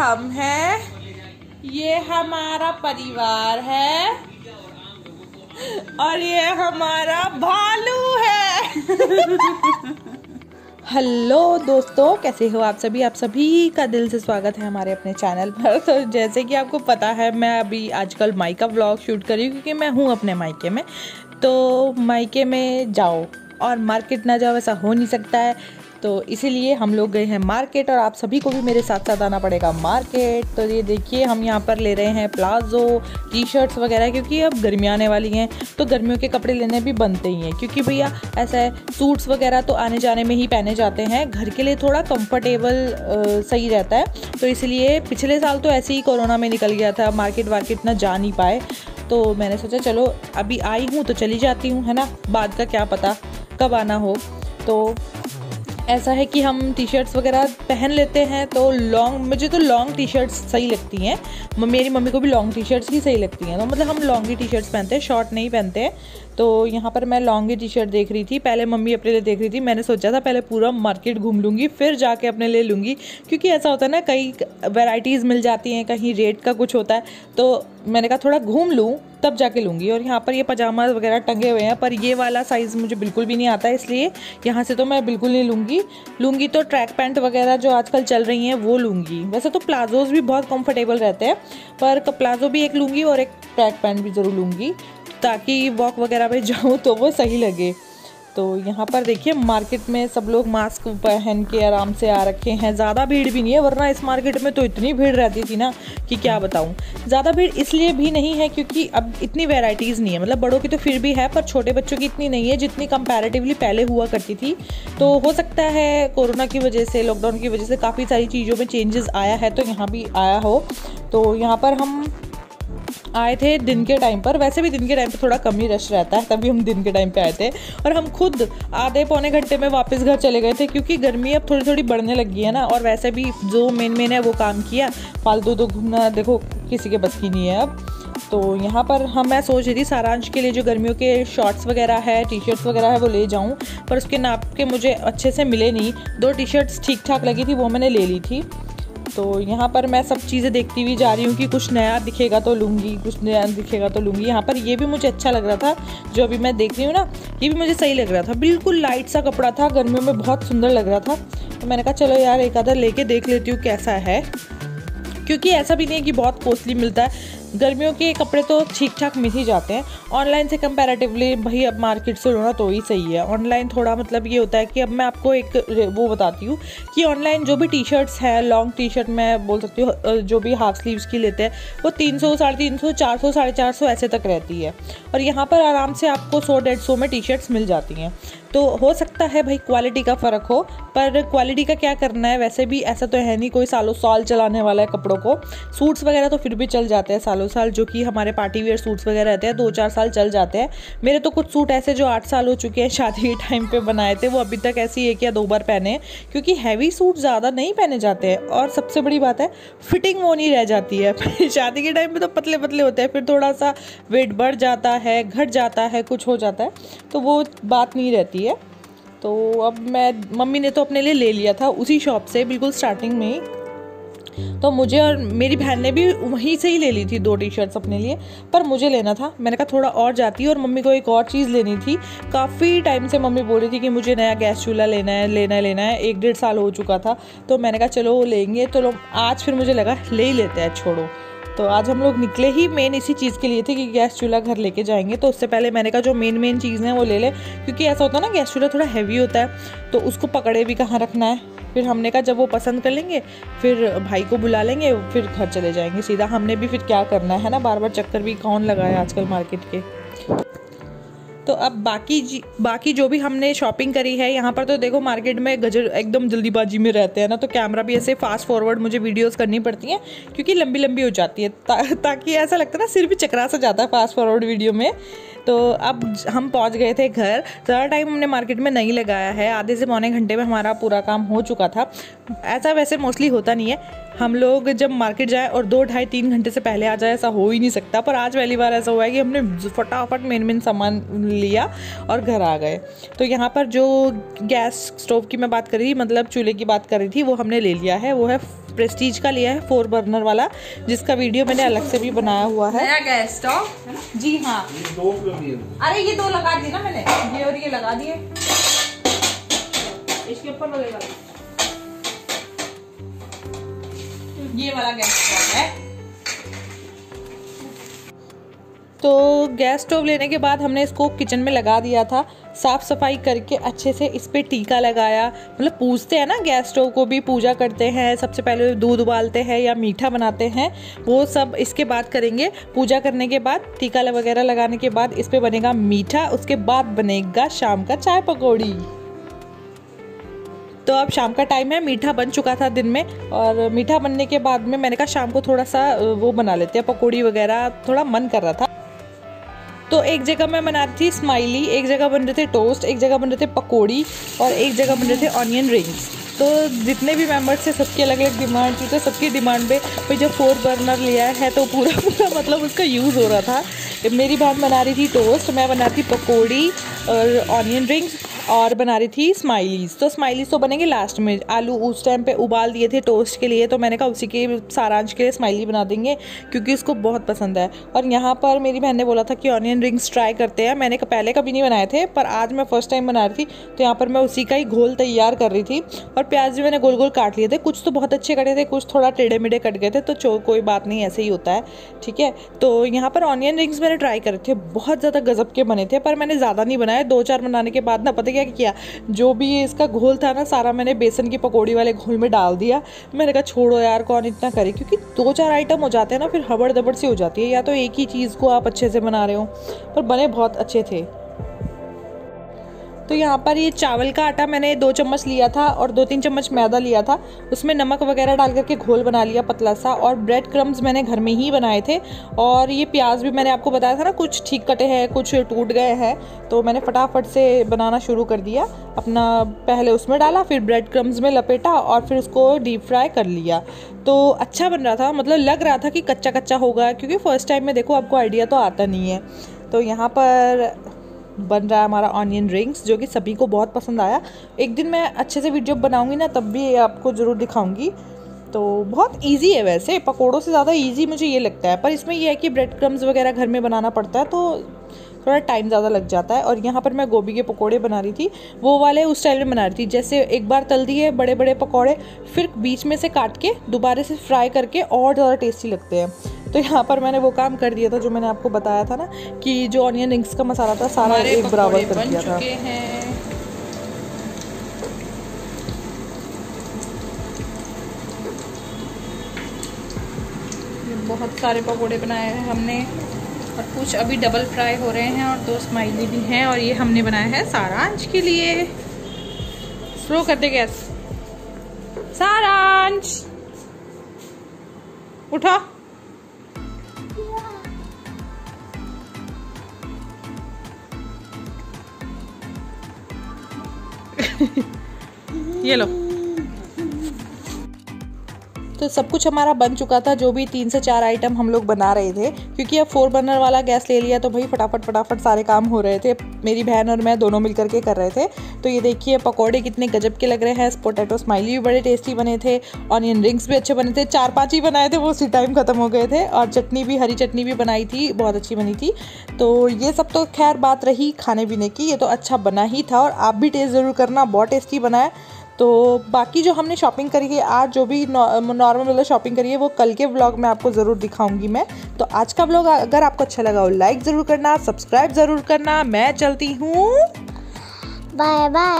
हम हैं, ये हमारा परिवार है और ये हमारा भालू है। हेलो दोस्तों, कैसे हो आप सभी? आप सभी का दिल से स्वागत है हमारे अपने चैनल पर। तो जैसे कि आपको पता है, मैं अभी आजकल मायका व्लॉग शूट कर रही हूँ क्योंकि मैं हूँ अपने मायके में। तो मायके में जाओ और मार्केट ना जाओ ऐसा हो नहीं सकता है। तो इसीलिए हम लोग गए हैं मार्केट और आप सभी को भी मेरे साथ साथ आना पड़ेगा मार्केट। तो ये देखिए, हम यहाँ पर ले रहे हैं प्लाजो, टी शर्ट्स वगैरह, क्योंकि अब गर्मियाँ आने वाली हैं तो गर्मियों के कपड़े लेने भी बनते ही हैं। क्योंकि भैया ऐसा है, सूट्स वगैरह तो आने जाने में ही पहने जाते हैं, घर के लिए थोड़ा कंफर्टेबल सही रहता है। तो इसलिए पिछले साल तो ऐसे ही कोरोना में निकल गया था, मार्केट वार्केट ना जा नहीं पाए। तो मैंने सोचा चलो अभी आई हूँ तो चली जाती हूँ, है ना, बाद का क्या पता कब आना हो। तो ऐसा है कि हम टी शर्ट्स वगैरह पहन लेते हैं। तो मुझे तो लॉन्ग टी शर्ट्स सही लगती हैं, मेरी मम्मी को भी लॉन्ग टी शर्ट्स ही सही लगती हैं। तो मतलब हम लॉन्ग ही टी शर्ट्स पहनते हैं, शॉर्ट नहीं पहनते हैं। तो यहाँ पर मैं लॉन्ग ही टी शर्ट देख रही थी, पहले मम्मी अपने लिए देख रही थी। मैंने सोचा था पहले पूरा मार्केट घूम लूँगी फिर जाके अपने लिए लूँगी, क्योंकि ऐसा होता है ना, कई वैराइटीज़ मिल जाती हैं, कहीं रेट का कुछ होता है। तो मैंने कहा थोड़ा घूम लूँ तब जाके लूँगी। और यहाँ पर ये पजामा वगैरह टंगे हुए हैं, पर ये वाला साइज़ मुझे बिल्कुल भी नहीं आता, इसलिए यहाँ से तो मैं बिल्कुल नहीं लूँगी तो ट्रैक पैंट वगैरह जो आजकल चल रही हैं वो लूँगी। वैसे तो प्लाजोज़ भी बहुत कंफर्टेबल रहते हैं, पर प्लाजो भी एक लूँगी और एक ट्रैक पैंट भी ज़रूर लूँगी, ताकि वॉक वगैरह पे जाऊँ तो वो सही लगे। तो यहाँ पर देखिए, मार्केट में सब लोग मास्क पहन के आराम से आ रखे हैं, ज़्यादा भीड़ भी नहीं है, वरना इस मार्केट में तो इतनी भीड़ रहती थी ना कि क्या बताऊँ। ज़्यादा भीड़ इसलिए भी नहीं है क्योंकि अब इतनी वैराइटीज़ नहीं है, मतलब बड़ों की तो फिर भी है, पर छोटे बच्चों की इतनी नहीं है जितनी कंपैरेटिवली पहले हुआ करती थी। तो हो सकता है कोरोना की वजह से, लॉकडाउन की वजह से काफ़ी सारी चीज़ों में चेंजेस आया है, तो यहाँ भी आया हो। तो यहाँ पर हम आए थे दिन के टाइम पर, वैसे भी दिन के टाइम पे थोड़ा कम ही रश रहता है, तभी हम दिन के टाइम पे आए थे। और हम खुद आधे पौने घंटे में वापस घर चले गए थे, क्योंकि गर्मी अब थोड़ी थोड़ी बढ़ने लगी है ना। और वैसे भी जो मेन है वो काम किया, फालतू तो घूमना देखो किसी के बस की नहीं है अब। तो यहाँ पर मैं सोच रही थी सारांश के लिए जो गर्मियों के शॉर्ट्स वगैरह है, टी शर्ट्स वगैरह है, वो ले जाऊँ, पर उसके नाप के मुझे अच्छे से मिले नहीं। 2 टी शर्ट्स ठीक ठाक लगी थी, वो मैंने ले ली थी। तो यहाँ पर मैं सब चीज़ें देखती हुई जा रही हूँ कि कुछ नया दिखेगा तो लूँगी, कुछ नया दिखेगा तो लूँगी। यहाँ पर ये भी मुझे अच्छा लग रहा था, जो अभी मैं देख रही हूँ ना, ये भी मुझे सही लग रहा था, बिल्कुल लाइट सा कपड़ा था, गर्मियों में बहुत सुंदर लग रहा था। तो मैंने कहा चलो यार एक आधा लेके देख लेती हूँ कैसा है, क्योंकि ऐसा भी नहीं है कि बहुत कॉस्टली मिलता है, गर्मियों के कपड़े तो ठीक ठाक मिल ही जाते हैं। ऑनलाइन से कंपैरेटिवली भाई अब मार्केट से लो ना तो ही सही है। ऑनलाइन थोड़ा मतलब ये होता है कि अब मैं आपको एक वो बताती हूँ कि ऑनलाइन जो भी टी शर्ट्स हैं, लॉन्ग टी शर्ट मैं बोल सकती हूँ, जो भी हाफ स्लीव्स की लेते हैं, वो 300, 350, 400, 450 ऐसे तक रहती है। और यहाँ पर आराम से आपको 100-150 में टी शर्ट्स मिल जाती हैं। तो हो सकता है भाई क्वालिटी का फ़र्क हो, पर क्वालिटी का क्या करना है, वैसे भी ऐसा तो है नहीं कोई सालों साल चलाने वाला है कपड़ों को। सूट्स वगैरह तो फिर भी चल जाते हैं सालों साल, जो कि हमारे पार्टी वेयर सूट्स वगैरह रहते हैं 2-4 साल चल जाते हैं। मेरे तो कुछ सूट ऐसे जो 8 साल हो चुके हैं, शादी के टाइम पे बनाए थे, वो अभी तक ऐसे ही 1 या 2 बार पहने हैं, क्योंकि हैवी सूट ज़्यादा नहीं पहने जाते हैं। और सबसे बड़ी बात है, फिटिंग वो नहीं रह जाती है। शादी के टाइम पे तो पतले पतले होते हैं, फिर थोड़ा सा वेट बढ़ जाता है, घट जाता है, कुछ हो जाता है, तो वो बात नहीं रहती है। तो अब मम्मी ने तो अपने लिए ले लिया था उसी शॉप से, बिल्कुल स्टार्टिंग में ही। तो मुझे और मेरी बहन ने भी वहीं से ही ले ली थी 2 टी शर्ट्स अपने लिए, पर मुझे लेना था। मैंने कहा थोड़ा और जाती, और मम्मी को एक और चीज़ लेनी थी। काफ़ी टाइम से मम्मी बोल रही थी कि मुझे नया गैस चूल्हा लेना है, 1-1.5 साल हो चुका था। तो मैंने कहा चलो वो लेंगे, तो आज फिर मुझे लगा ले ही लेते हैं, छोड़ो। तो आज हम लोग निकले ही मेन इसी चीज़ के लिए थे कि गैस चूल्हा घर लेके जाएंगे। तो उससे पहले मैंने कहा जो मेन चीज़ है वो ले ले, क्योंकि ऐसा होता है ना गैस चूल्हा थोड़ा हैवी होता है, तो उसको पकड़े भी कहाँ रखना है। फिर हमने कहा जब वो पसंद कर लेंगे फिर भाई को बुला लेंगे, फिर घर चले जाएंगे सीधा। हमने भी फिर क्या करना है ना, बार बार चक्कर भी कौन लगाए आजकल मार्केट के। तो अब बाकी जो भी हमने शॉपिंग करी है, यहाँ पर तो देखो मार्केट में गजर एकदम जल्दीबाजी में रहते हैं ना, तो कैमरा भी ऐसे फास्ट फॉरवर्ड मुझे वीडियोस करनी पड़ती हैं, क्योंकि लंबी लंबी हो जाती है, ताकि ऐसा लगता है ना सिर भी चकरा सा जाता है फास्ट फॉरवर्ड वीडियो में। तो अब हम पहुंच गए थे घर। ज़्यादा टाइम हमने मार्केट में नहीं लगाया है, आधे से पौने घंटे में हमारा पूरा काम हो चुका था। ऐसा वैसे मोस्टली होता नहीं है, हम लोग जब मार्केट जाए और 2-2.5-3 घंटे से पहले आ जाए, ऐसा हो ही नहीं सकता। पर आज पहली बार ऐसा हुआ है कि हमने फटाफट मेन सामान लिया और घर आ गए। तो यहाँ पर जो गैस स्टोव की मैं बात कर रही थी, मतलब चूल्हे की बात कर रही थी, वो हमने ले लिया है। वो है प्रेस्टीज का लिया है 4 बर्नर वाला, जिसका वीडियो मैंने अलग से भी बनाया हुआ है। नया गैस स्टोव है ना? जी हाँ, अरे ये 2 लगा दिए ना मैंने, ये और ये लगा दिए। इसके ऊपर लगेगा ये वाला गैस स्टोव है। तो गैस स्टोव लेने के बाद हमने इसको किचन में लगा दिया था, साफ़ सफाई करके अच्छे से इस पे टीका लगाया। मतलब पूजते हैं ना, गैस स्टोव को भी पूजा करते हैं, सबसे पहले दूध उबालते हैं या मीठा बनाते हैं, वो सब इसके बाद करेंगे। पूजा करने के बाद टीका वगैरह लगाने के बाद इस पे बनेगा मीठा, उसके बाद बनेगा शाम का चाय पकौड़ी। तो अब शाम का टाइम है, मीठा बन चुका था दिन में, और मीठा बनने के बाद में मैंने कहा शाम को थोड़ा सा वो बना लेते हैं, पकौड़ी वगैरह, थोड़ा मन कर रहा था। तो एक जगह मैं बना रही थी स्माइली, एक जगह बन रहे थे टोस्ट, एक जगह बन रहे थे पकौड़ी, और एक जगह बन रहे थे ऑनियन रिंग्स। तो जितने भी मेंबर्स थे सबकी अलग अलग डिमांड थी, तो सबकी डिमांड पे भाई जब 4 बर्नर लिया है तो पूरा मतलब उसका यूज़ हो रहा था। मेरी बहन बना रही थी टोस्ट, मैं बना रही थी पकौड़ी और ऑनियन रिंग्स, और बना रही थी स्माइलीज़। तो स्माइलीज़ तो बनेंगे लास्ट में, आलू उस टाइम पे उबाल दिए थे टोस्ट के लिए, तो मैंने कहा उसी के सारांश के लिए स्माइली बना देंगे क्योंकि उसको बहुत पसंद है। और यहाँ पर मेरी बहन ने बोला था कि ऑनियन रिंग्स ट्राई करते हैं, मैंने पहले कभी नहीं बनाए थे, पर आज मैं फर्स्ट टाइम बना रही थी, तो यहाँ पर मैं उसी का ही घोल तैयार कर रही थी। और प्याज भी मैंने गोल गोल काट लिए थे, कुछ तो बहुत अच्छे कटे थे, कुछ थोड़ा टेढ़े मेढ़े कट गए थे, तो कोई बात नहीं, ऐसे ही होता है, ठीक है। तो यहाँ पर ऑनियन रिंग्स मैंने ट्राई करे थे, बहुत ज़्यादा गजब के बने थे, पर मैंने ज़्यादा नहीं बनाए। 2-4 बनाने के बाद ना पता क्या किया, जो भी इसका घोल था ना सारा मैंने बेसन की पकौड़ी वाले घोल में डाल दिया। मैंने कहा छोड़ो यार, कौन इतना करे, क्योंकि 2-4 आइटम हो जाते हैं ना, फिर हबड़ दबड़ सी हो जाती है, या तो एक ही चीज़ को आप अच्छे से बना रहे हो। पर बने बहुत अच्छे थे। तो यहाँ पर ये चावल का आटा मैंने 2 चम्मच लिया था और 2-3 चम्मच मैदा लिया था, उसमें नमक वगैरह डाल करके घोल बना लिया पतला सा। और ब्रेड क्रम्स मैंने घर में ही बनाए थे। और ये प्याज भी मैंने आपको बताया था ना, कुछ ठीक कटे हैं, कुछ टूट गए हैं, तो मैंने फटाफट से बनाना शुरू कर दिया अपना। पहले उसमें डाला, फिर ब्रेड क्रम्स में लपेटा और फिर उसको डीप फ्राई कर लिया। तो अच्छा बन रहा था, मतलब लग रहा था कि कच्चा कच्चा होगा, क्योंकि फर्स्ट टाइम में देखो आपको आइडिया तो आता नहीं है। तो यहाँ पर बन रहा है हमारा ऑनियन रिंग्स, जो कि सभी को बहुत पसंद आया। एक दिन मैं अच्छे से वीडियो बनाऊंगी ना, तब भी आपको ज़रूर दिखाऊंगी। तो बहुत इजी है, वैसे पकोड़ों से ज़्यादा इजी मुझे ये लगता है, पर इसमें यह है कि ब्रेड क्रम्स वगैरह घर में बनाना पड़ता है, तो थोड़ा टाइम ज़्यादा लग जाता है। और यहाँ पर मैं गोभी के पकोड़े बना रही थी, वो वाले उस स्टाइल में बना रही थी, जैसे एक बार तल दिए बड़े बड़े पकोड़े, फिर बीच में से काट के दोबारा से फ्राई करके, और ज़्यादा टेस्टी लगते हैं। तो यहाँ पर मैंने वो काम कर दिया था जो मैंने आपको बताया था ना, कि जो ऑनियन रिंग्स का मसाला था सारा एक बराबर कर दिया था। बहुत सारे पकोड़े बनाए हैं हमने, और कुछ अभी डबल फ्राई हो रहे हैं, और 2 स्माइली भी हैं, और ये हमने बनाया है सारांश के लिए। स्लो कर दे गैस। सारांश उठा। ये लो। तो सब कुछ हमारा बन चुका था, जो भी 3 से 4 आइटम हम लोग बना रहे थे, क्योंकि अब 4 बर्नर वाला गैस ले लिया, तो भाई फटाफट सारे काम हो रहे थे। मेरी बहन और मैं दोनों मिल करके कर रहे थे। तो ये देखिए पकोड़े कितने गजब के लग रहे हैं, पोटैटो स्माइली भी बड़े टेस्टी बने थे, ऑनियन रिंग्स भी अच्छे बने थे, 4-5 ही बनाए थे, वो उसी टाइम ख़त्म हो गए थे। और चटनी भी, हरी चटनी भी बनाई थी, बहुत अच्छी बनी थी। तो ये सब तो खैर बात रही खाने पीने की, ये तो अच्छा बना ही था, और आप भी टेस्ट ज़रूर करना, बहुत टेस्टी बना है। तो बाकी जो हमने शॉपिंग करी है आज, जो भी नॉर्मल वाला शॉपिंग करी है, वो कल के व्लॉग में आपको ज़रूर दिखाऊंगी मैं। तो आज का व्लॉग अगर आपको अच्छा लगा हो, लाइक ज़रूर करना, सब्सक्राइब ज़रूर करना। मैं चलती हूँ, बाय बाय।